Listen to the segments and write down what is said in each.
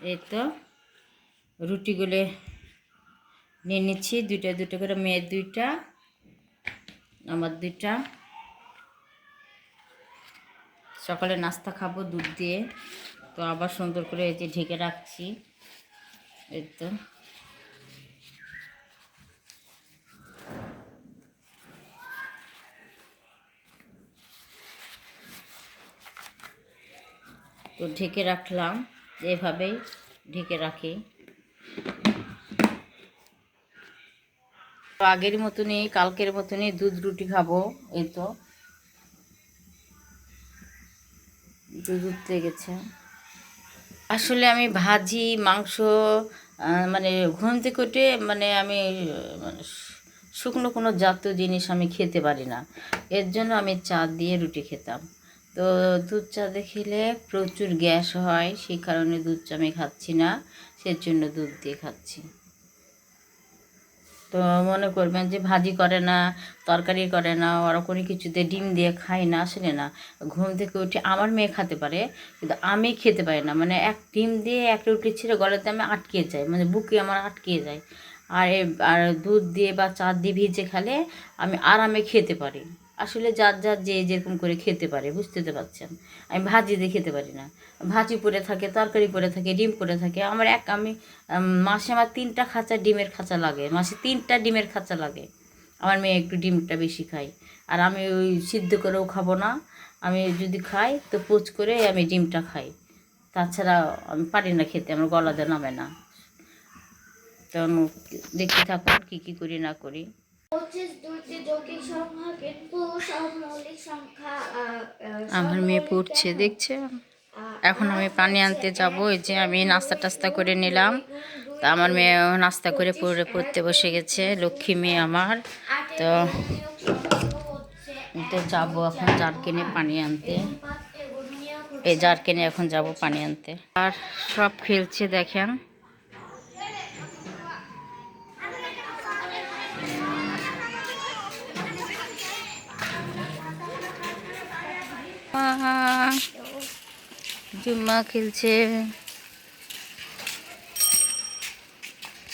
এই তো রুটিগুলো নিয়ে নিচ্ছি, দুইটা দুটো করে, মেয়ের দুইটা, আমার দুইটা। সকালে নাস্তা খাবো দুধ দিয়ে, তো আবার সুন্দর করে এই যে ঢেকে রাখছি। এই তো তো ঢেকে রাখলাম, এভাবেই ঢেকে রাখি। আগের মতনই, কালকের মতনই দুধ রুটি খাবো। এই তো দুধ উঠতে গেছে। আসলে আমি ভাজি মাংস মানে ঘুম থেকে উঠে মানে আমি মানে শুকনো কোনো জাতীয় জিনিস আমি খেতে পারি না। এর জন্য আমি চা দিয়ে রুটি খেতাম। তো দুধ চা দিয়ে খেলে প্রচুর গ্যাস হয়, সেই কারণে দুধ চা আমি খাচ্ছি না, সেজন্য দুধ দিয়ে খাচ্ছি। তো মনে করবেন যে ভাজি করে না, তরকারি করে না, ওরা কোনো কিছুতে ডিম দিয়ে খাই না, আসলে না। ঘুম থেকে উঠে আমার মেয়ে খেতে পারে, কিন্তু আমি খেতে পারি না। মানে এক ডিম দিয়ে একটা রুটি ছিঁড়ে গলাতে আমি আটকে যাই, মানে বুকে আমার আটকে যায়। আর দুধ দিয়ে বা চা দিয়ে ভিজে খেলে আমি আরামে খেতে পারি। আসলে যার যার যে যেরকম করে খেতে পারে, বুঝতে তো পারছেন। আমি ভাজি দিয়ে খেতে পারি না। ভাজি পড়ে থাকে, তরকারি পড়ে থাকে, ডিম পড়ে থাকে। আমি মাসে আমার 3টা খাঁচা ডিমের খাঁচা লাগে, মাসে 3টা ডিমের খাঁচা লাগে। আমার মেয়ে একটু ডিমটা বেশি খায়, আর আমি ওই সিদ্ধ করেও খাবো না। আমি যদি খাই তো পোচ করে আমি ডিমটা খাই, তাছাড়া আমি পারি না খেতে, আমার গলাতে নামে না। তখন দেখতে থাকুন কী কী করি না করি। 25 দুইটি যৌগিক সংখ্যা কিন্তু সব মৌলিক সংখ্যা সব আমার মেয়ে মৌলিক পড়ছে, দেখো। দেখছে। এখন আর আমি পানি হচ্ছে আনতে যাব। এই যে আমি 1 নাস্তা গুণ টাস্তা গুণ করে 2 নিলাম। গুণ তা 2 আমার গুণ মেয়ে নাস্তা করে 25 পড়তে 1 বসে গুণ গেছে, 2 লক্ষ্মী মেয়ে 25 আমার। 8 তো এর গুণনীয়ক সংখ্যা হচ্ছে তো 1 যাবো গুণ এখন 4 ও জারকেনে 8 পানি আনতে। এবং 5 এর গুণনীয়ক এই হচ্ছে 1 জারকেনে গুণ এখন 2 যাব ও পানি 4। আনতে। আর সব খেলছে দেখেন। জুম্মা খেলছে,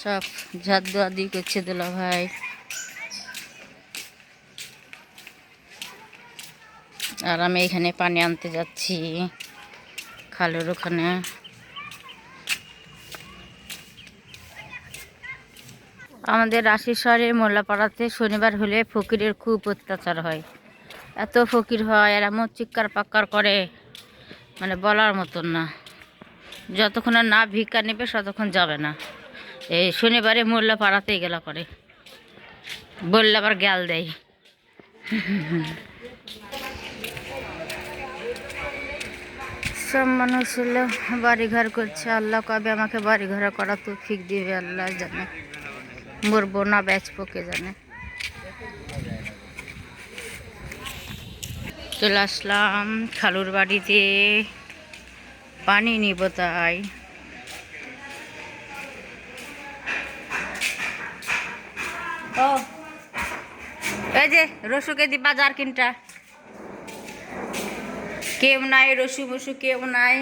সব ঝাড় দোয়াদি করছে দোলা ভাই। আর আমি এখানে পানি আনতে যাচ্ছি খালের ওখানে। আমাদের রাশি শহরের মোল্লাপাড়াতে শনিবার হলে ফকিরের খুব অত্যাচার হয়। এত ফকির হয়, আর এমন চিৎকার পাক্কার করে, মানে বলার মতন না। যতক্ষণ না ভিক্ষা নেবে ততক্ষণ যাবে না। এই শনিবারে মোল্লাপাড়াতেই গেলা করে, বললে আবার গ্যাল দেয়। সব মানুষ হলো বাড়িঘর করছে, আল্লাহ কবে আমাকে বাড়িঘর করা তৌফিক দিবে আল্লাহ জানে। মরবো না বেচবো কে জানে। চলে আসলাম খালুর বাড়িতে, পানি নিব তাই। ও এই যে রসুকে দিবা জারকিনটা, কেউ নাই, রসু বসু কেউ নাই,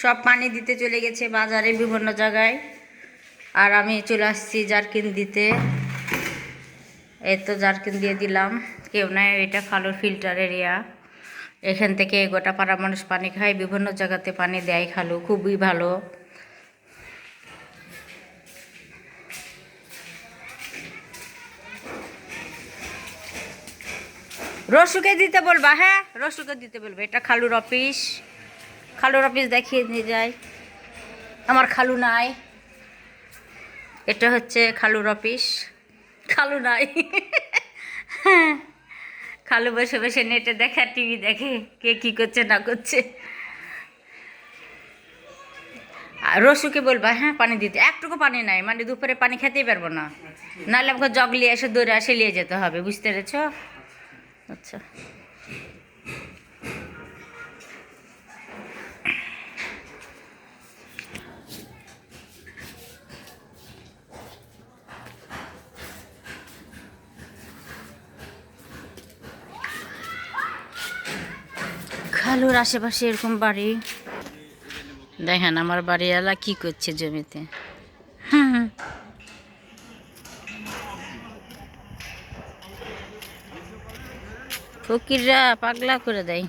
সব পানি দিতে চলে গেছে বাজারে বিভিন্ন জায়গায়। আর আমি চলে আসছি জারকিন দিতে। এই তো জারকিন দিয়ে দিলাম, কেউ নাই। এটা খালুর ফিল্টার এরিয়া, এখান থেকে গোটা পাড়া মানুষ পানি খায়, বিভিন্ন জায়গাতে পানি দেয় খালু, খুবই ভালো। রসুকে দিতে বলবা, হ্যাঁ রসুকে দিতে বলবে। এটা খালুর অফিস, খালুর অফিস দেখিয়ে নিয়ে যায়। আমার খালু নাই, এটা হচ্ছে খালুর অফিস। খালু নাই। খালু বসে বসে নেটে দেখে, টিভি দেখে, কে কি করছে না করছে। আর রসুকে বলবা হ্যাঁ পানি দিতে, একটুকু পানি নাই, মানে দুপুরে পানি খেতেই পারবো না, নাহলে আমাকে জগ নিয়ে এসে দৌড়ে আসে নিয়ে যেতে হবে, বুঝতে পেরেছ? আচ্ছা খালুর আশেপাশে এরকম বাড়ি। দেখেন আমার বাড়িওয়ালা কি করছে জমিতে। হুম, ফকিররা পাগলা করে দেয়।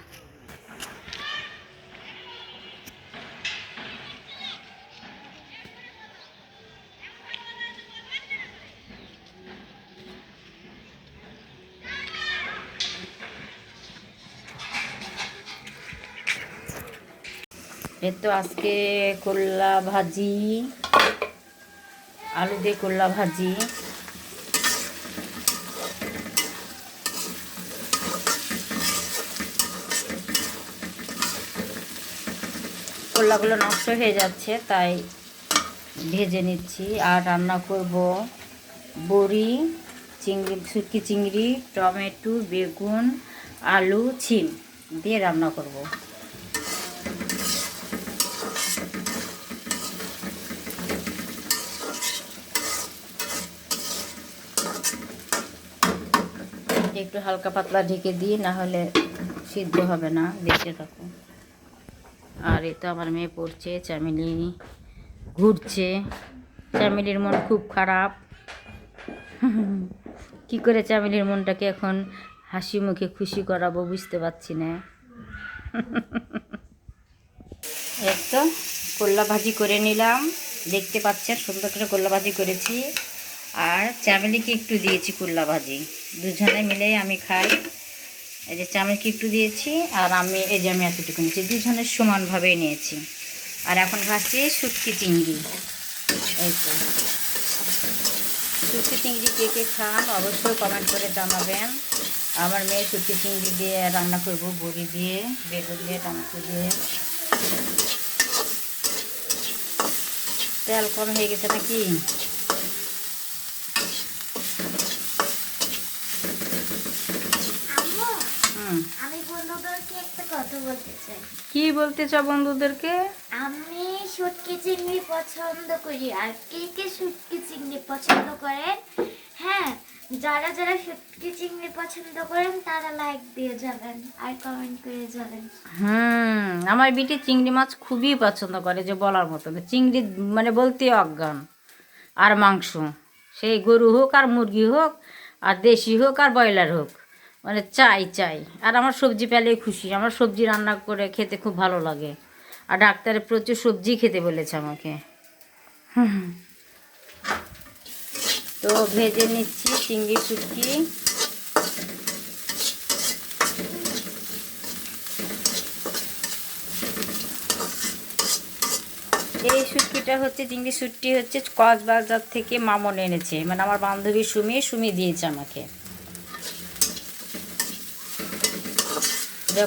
এ তো আজকে করলা ভাজি, আলু দিয়ে করলা ভাজি। করলাগুলো নষ্ট হয়ে যাচ্ছে তাই ভেজে নিচ্ছি। আর রান্না করব বড়ি, চিংড়ি, শুটকি চিংড়ি, টমেটো, বেগুন, আলু, ছিম দিয়ে রান্না করব। একটু হালকা পাতলা ঢেকে দিই, না হলে সিদ্ধ হবে না। দেখতে থাকো। আর এই তো আমার মেয়ে পড়ছে, চামেলি ঘুরছে। চামেলির মন খুব খারাপ। কি করে চামেলির মনটাকে এখন হাসি মুখে খুশি করাবো বুঝতে পারছি না। এই তো করলা ভাজি করে নিলাম, দেখতে পাচ্ছেন সুন্দর করে করলা ভাজি করেছি। আর চামেলিকে একটু দিয়েছি করলা ভাজি, দুজনে মিলে আমি খাই। এই যে চামেলিকে একটু দিয়েছি আর আমি এই যে আমি এতটুকু নিয়েছি, দুজনের সমানভাবে নিয়েছি। আর এখন ভাজছি শুটকি চিংড়ি। এই তো শুটকি চিংড়ি কে কে খান অবশ্যই কমেন্ট করে জানাবেন। আমার মেয়ে শুটকি চিংড়ি দিয়ে রান্না করব, বড়ি দিয়ে, বেগুন দিয়ে, টমেটো দিয়ে। তেল কম হয়ে গেছে নাকি? আম্মু, হুম, আমি বন্ধুদেরকে একটা কথা বলতে চাই। কি বলতে চাও বন্ধুদেরকে? আমি শুটকি চিংড়ি পছন্দ করি, আর কে কে শুটকি চিংড়ি পছন্দ করেন? হ্যাঁ, যারা যারা শুটকি চিংড়ি পছন্দ করেন তারা লাইক দিয়ে যাবেন আর কমেন্ট করে যাবেন। আমার বিটি চিংড়ি মাছ খুবই পছন্দ করে, যে বলার মতো না। চিংড়ি মানে বলতে অজ্ঞান। আর মাংস, সেই গরু হোক আর মুরগি হোক, আর দেশি হোক আর ব্রয়লার হোক, মানে চাই চাই। আর আমার সবজি পেলেই খুশি। আমার সবজি রান্না করে খেতে খুব ভালো লাগে। আর ডাক্তারে প্রচুর সবজি খেতে বলেছে আমাকে। তো ভেজে নিচ্ছি চিংড়ি শুটকি। এই শুটকিটা হচ্ছে, চিংড়ি শুটকি হচ্ছে কক্সবাজার থেকে মামন এনেছে, মানে আমার বান্ধবী সুমি দিয়েছে আমাকে।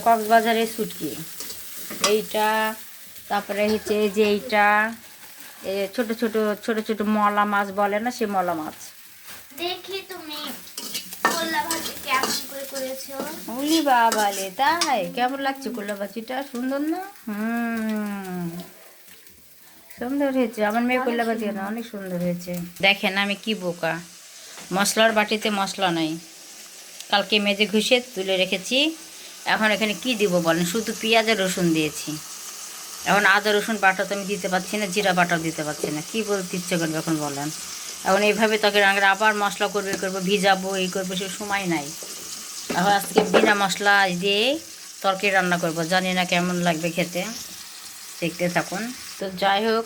কক্সবাজারের শুটকি এইটা। তারপরে হচ্ছে যে এইটা ছোট ছোট ছোট ছোট মলা মাছ বলে না, সে মলা মাছ। দেখি তুমি করলা ভাজি কেমন করে করেছো। উলি বাবালে, তাই কেমন লাগছে করলা ভাজিটা? সুন্দর না? সুন্দর হয়েছে। আমার মেয়ে করলা ভাজি না, অনেক সুন্দর হয়েছে। দেখেন আমি কি বোকা, মশলার বাটিতে মশলা নাই, কালকে মেজে ঘষে তুলে রেখেছি। এখন এখানে কি দিব বলেন? শুধু পেঁয়াজ আর রসুন দিয়েছি। এখন আদা রসুন বাটা তো আমি দিতে পারছি না, জিরা বাটাও দিতে পারছি না। কী বলতে ইচ্ছে করবে এখন বলেন? এখন এইভাবে তখন আবার মশলা করবো, ভিজাবো, এই করবো, সে সময় নাই। এখন আজকে বিনা মশলা দিয়ে তরকারি রান্না করব, জানি না কেমন লাগবে খেতে, দেখতে থাকুন। তো যাই হোক,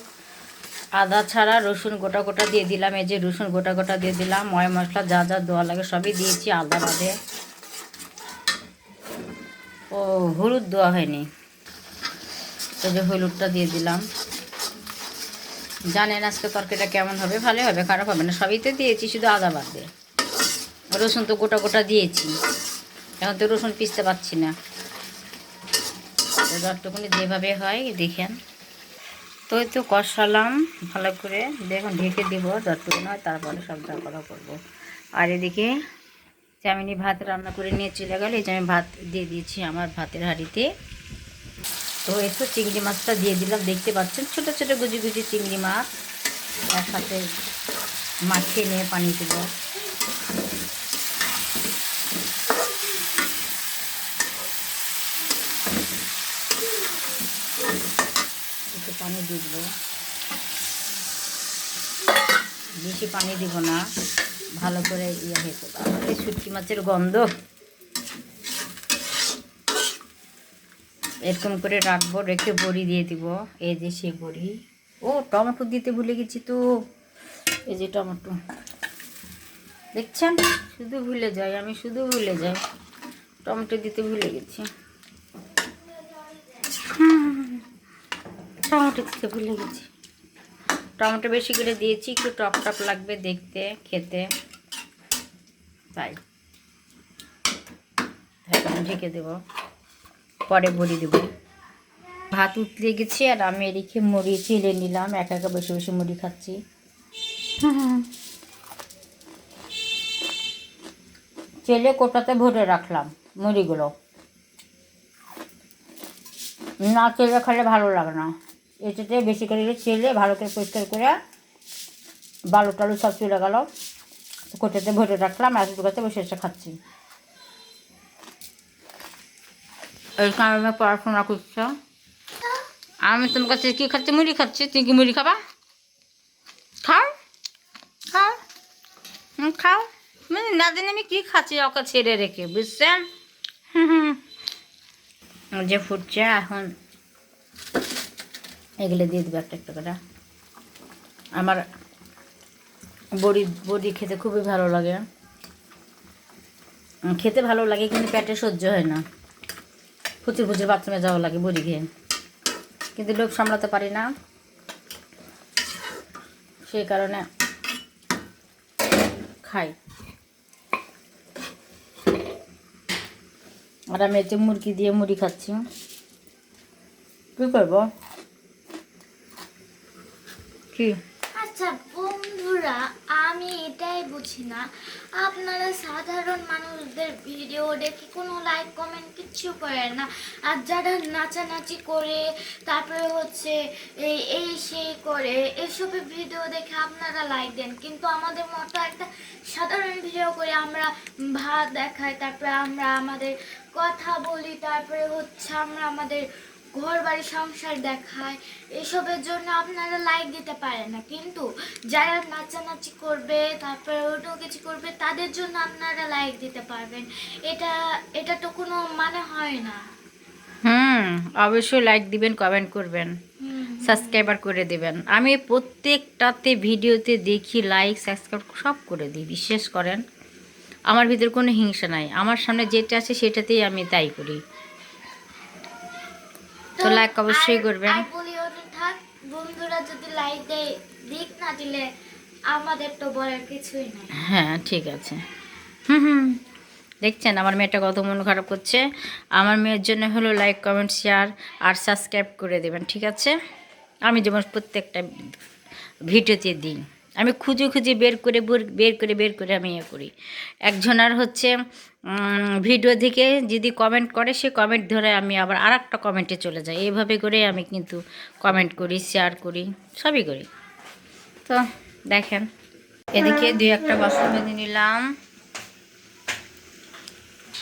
আদা ছাড়া রসুন গোটা গোটা দিয়ে দিলাম। এই যে রসুন গোটা গোটা দিয়ে দিলাম, ময় মশলা যা যা দেওয়া লাগে সবই দিয়েছি, আদা বাদে। ও হলুদ দেওয়া হয়নি, তো যে হলুদটা দিয়ে দিলাম। জানেন আজকে তরকারিটা কেমন হবে? ভালো হবে, খারাপ হবে না। সবই তো দিয়েছি, শুধু আদা বাদ দিয়ে। রসুন তো গোটা গোটা দিয়েছি, এখন তো রসুন পিষতে পারছি না। তো যতটুকুনি যেভাবে হয় দেখেন। তো এই তো কষালাম ভালো করে, দেখুন ঢেকে দিব যতটুকুনি হয়, তারপরে সব যা করা করবো। আর এদিকে চামিনি ভাত রান্না করে নিয়ে চলে গেল। এই যে আমি ভাত দিয়ে দিয়েছি আমার ভাতের হাঁড়িতে। তো একটু চিংড়ি মাছটা দিয়ে দিলাম, দেখতে পাচ্ছেন ছোটো ছোটো গুজি গুজি চিংড়ি মাছ একসাথে মাখিয়ে নিয়ে পানিতে দেওয়া। একটু পানি দিয়ে দেবো, বেশি পানি দিব না, ভালো করে ইয়ে হয়েছে। এই শুটকি মাছের গন্ধ, এরকম করে রাখবো, রেখে বড়ি দিয়ে দিব। এই যে সেই বড়ি। ও টমেটো দিতে ভুলে গেছি তো, এই যে টমেটো দেখছেন, শুধু ভুলে যাই আমি, শুধু ভুলে যাই, টমেটো দিতে ভুলে গেছি। টমেটো দিতে ভুলে গেছি। টমেটো বেশি করে দিয়েছি, একটু টক টক লাগবে দেখতে, খেতে, তাই এখন ঢেকে দেবো, পরে বড়ি দেবো। ভাত উতলে গেছি আর আমি এদিকে মুড়ি চেলে নিলাম, একা একা বসে বসে মুড়ি খাচ্ছি। চেলে কোটাতে ভরে রাখলাম মুড়িগুলো, না চেলে খেলে ভালো লাগে না। এটাতে বেশি করে চেলে ভালো করে পরিষ্কার করে বালু টালু সব চলে গেল, কোটাতে ভরে রাখলাম, এতটুকুতে বসে বসে খাচ্ছি। এই কারণে পড়াশোনা করছ, আমি তোমার কাছে কী খাচ্ছি, মুড়ি খাচ্ছি, তুমি কি মুড়ি খাবা? খাও খাও খাও, মানে না জানি আমি কী খাচ্ছি ওকে ছেড়ে রেখে, বুঝছেন? যে ফুটছে এখন এগুলো দিয়ে দেবো একটা একটা করে। আমার বড়ি বড়ি খেতে খুবই ভালো লাগে, খেতে ভালো লাগে, কিন্তু পেটে সহ্য হয় না, প্রচুর প্রচুর বাথরুমে যাওয়া লাগে বড়ি খেয়ে, কিন্তু লোক সামলাতে পারি না, সেই কারণে খাই। আর আমি এতে মুরগি দিয়ে মুড়ি খাচ্ছি, কী করবো? কি আচ্ছা বন্ধুরা, আমি এটাই বুঝি না, আপনারা সাধারণ মানুষদের ভিডিও দেখে কোনো লাইক কমেন্ট কিচ্ছু করেন না, আর যারা নাচানাচি করে তারপরে হচ্ছে এই সেই করে এসবের ভিডিও দেখে আপনারা লাইক দেন, কিন্তু আমাদের মতো একটা সাধারণ ভিডিও করে আমরা ভাত দেখাই, তারপরে আমরা আমাদের কথা বলি, তারপরে হচ্ছে আমরা আমাদের ঘর বাড়ি সংসার দেখায়, এসবের জন্য আপনারা লাইক দিতে পারেন না, কিন্তু যারা নাচানাচি করবে তারপরে ওটাও কিছু করবে তাদের জন্য আপনারা লাইক দিতে পারবেন, এটা এটা তো কোনো মানে হয় না। অবশ্যই লাইক দিবেন, কমেন্ট করবেন, সাবস্ক্রাইবার করে দেবেন। আমি প্রত্যেকটাতে ভিডিওতে দেখি লাইক সাবস্ক্রাইব সব করে দিই, বিশ্বাস করেন। আমার ভিতরে কোনো হিংসা নাই, আমার সামনে যেটা আছে সেটাতেই আমি তাই করি। তো লাইক অবশ্যই করবেন। আর বলি ওটা থাক, বন্ধুরা যদি লাইক দেয় দিক, না দিলে আমাদের তো বলার কিছুই নাই। হ্যাঁ ঠিক আছে। দেখছেন আমার মেয়েটা কত মন খারাপ করছে। আমার মেয়ের জন্য হলো লাইক কমেন্ট শেয়ার আর সাবস্ক্রাইব করে দেবেন, ঠিক আছে? আমি যেমন প্রত্যেকটা ভিডিওতে দিই, আমি খুঁজে খুঁজে বের করে আমি ইয়ে করি। একজনের হচ্ছে ভিডিও থেকে যদি কমেন্ট করে, সে কমেন্ট ধরে আমি আবার আর একটা কমেন্টে চলে যাই, এইভাবে করে আমি কিন্তু কমেন্ট করি, শেয়ার করি, সবই করি। তো দেখেন এদিকে 2-1টা বাসন বেঁধে নিলাম,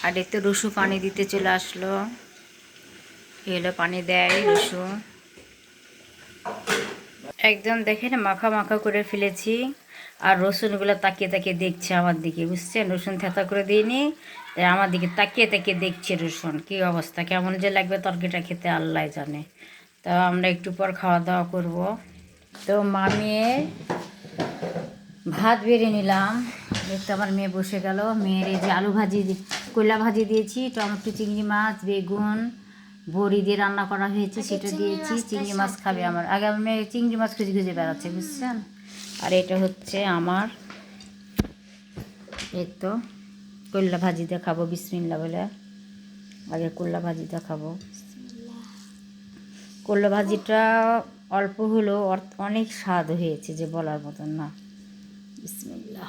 আর এতে রসু পানি দিতে চলে আসলো, এলো পানি দেয় রসু, একদম দেখেন মাখা মাখা করে ফেলেছি। আর রসুনগুলো তাকিয়ে তাকিয়ে দেখছে আমার দিকে, বুঝছেন? রসুন থেতা করে দিইনি, তাই আমার দিকে তাকিয়ে তাকিয়ে দেখছে রসুন, কী অবস্থা, কেমন যে লাগবে তরকারিটা খেতে আল্লাহ জানে। তো আমরা একটু পর খাওয়া দাওয়া করব। তো মেয়ে ভাত বেড়ে নিলাম, দেখতে আমার মেয়ে বসে গেল। মেয়ের এই যে আলু ভাজি, কয়লা ভাজি দিয়েছি, টমেটো চিংড়ি মাছ বেগুন বড়ি দিয়ে রান্না করা হয়েছে, সেটা দিয়েছি। চিংড়ি মাছ খাবে আমার, আগে আমার মেয়ে চিংড়ি মাছ খুঁজে খুঁজে বেড়াচ্ছে, বুঝছেন? আর এটা হচ্ছে আমার, এই তো কয়লা ভাজি দেখাবো বিসমিল্লা বলে, আগে কয়লা ভাজি দেখাবো। কয়লা ভাজিটা অল্প হলেও অনেক স্বাদ হয়েছে, যে বলার মতন না। বিসমিল্লা।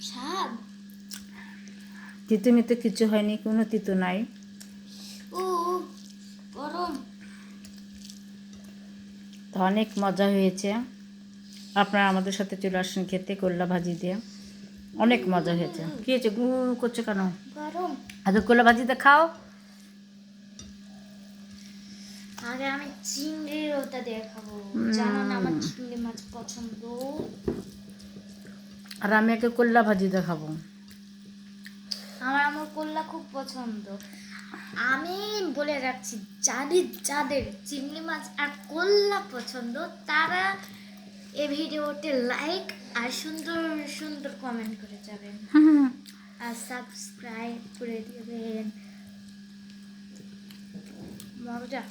স্বাদ তিতো মিতো কিছু হয়নি, কোনো তিতো নাই। ও গরম, তো অনেক মজা হয়েছে। আপনারা আমাদের সাথে চলে আসুন খেতে কয়লা ভাজি দিয়ে, অনেক মজা হয়েছে। কী হয়েছে, গু করছো কেন? গরম। আগে কয়লা ভাজিতে খাও, আগে আমি চিংড়ির ওটা দিয়ে খাবো, জানো না আমার চিংড়ি মাছ পছন্দ। আর আমি একে করলা ভাজি দেখাবো। আমার কল্লা খুব পছন্দ। আমি বলে রাখছি, যাদের চিংড়ি মাছ আর কল্লা পছন্দ তারা এই ভিডিওতে লাইক আর সুন্দর সুন্দর কমেন্ট করে যাবেন আর সাবস্ক্রাইব করে দেবেন। মজা।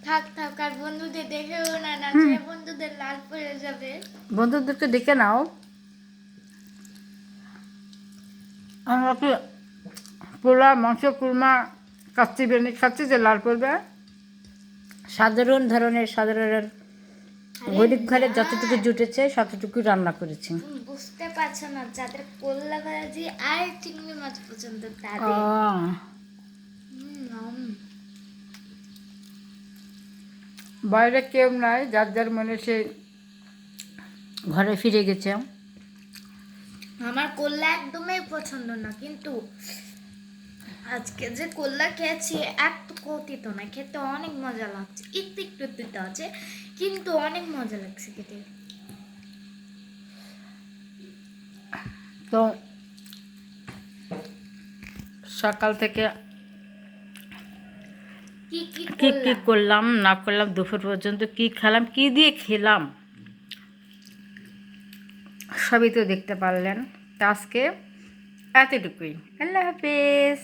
থাক থাক, আর বন্ধুদের দেখেও না নাচে, বন্ধুদের লাল পড়ে যাবে। বন্ধুদেরকে ডেকে নাও। আমরা কি পোলা মাংস কুরমা কাচ্চি বিরিয়ানি খাচ্ছি যে লাল পড়বে? সাধারণ গরিব ঘরে যতটুকু জুটেছে ততটুকু রান্না করেছি। বুঝতে পারছো না, যাদের কল্লা ভাজি আর চিংড়ি মাছ পছন্দ তাদের। বাইরে কেউ নাই, যার যার মনে সে ঘরে ফিরে গেছে। আমার কল্লা একদমই পছন্দ না, কিন্তু আজকে যে কল্লা খেয়েছি এত কতিত না, খেতে অনেক মজা লাগছে। একটু একটু তিতো আছে কিন্তু অনেক মজা লাগছে খেতে। তো সকাল থেকে কি কি কি কি করলাম না করলাম, দুপুর পর্যন্ত কি খেলাম, কি দিয়ে খেলাম, সবই তো দেখতে পারলেন। তো আজকে এতটুকুই। আল্লাহ হাফেজ।